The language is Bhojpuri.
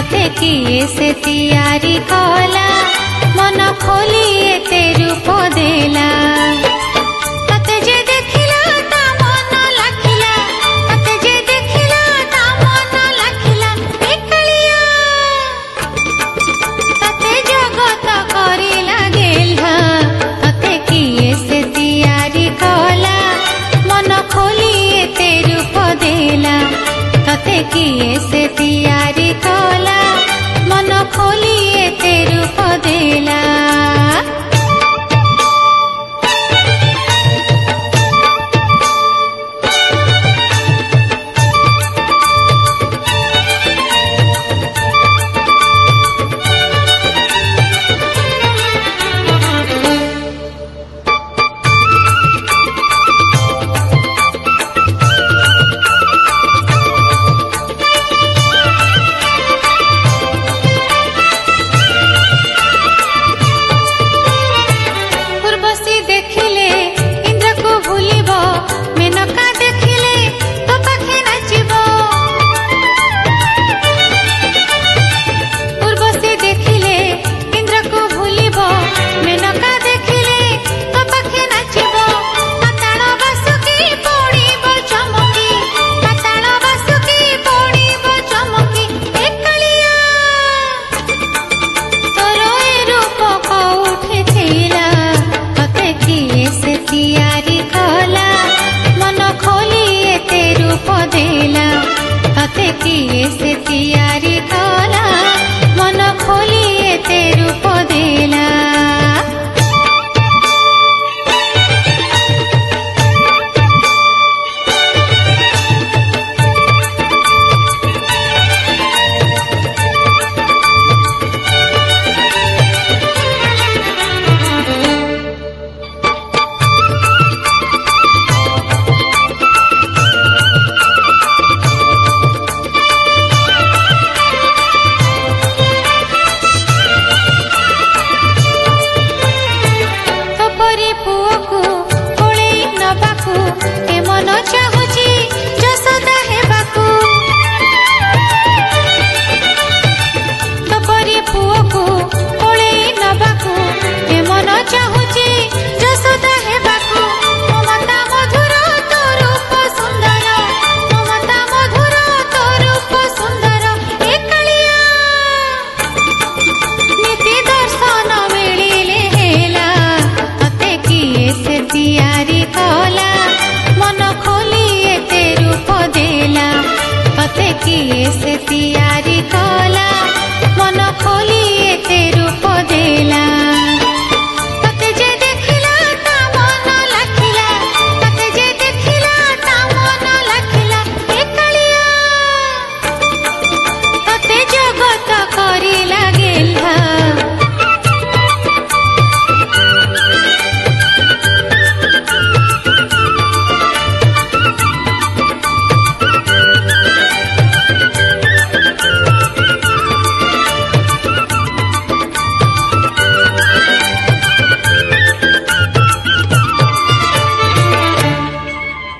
तते किए से तियारी कला मन खोली एते रूप देला तते जे देखिला ता मन लाखिला तते जे देखिला ता मन लाखिला एकलिया तते जगत करिला गेला तते किए से तियारी कला मन खोली एते रूप देला तते किए से तियारी कला मन खोली एते रूप देला किए से तियारी कला मन खोली एते रूप देला तियारी कला मन खोली एते रूप देला तते किए से तियारी कला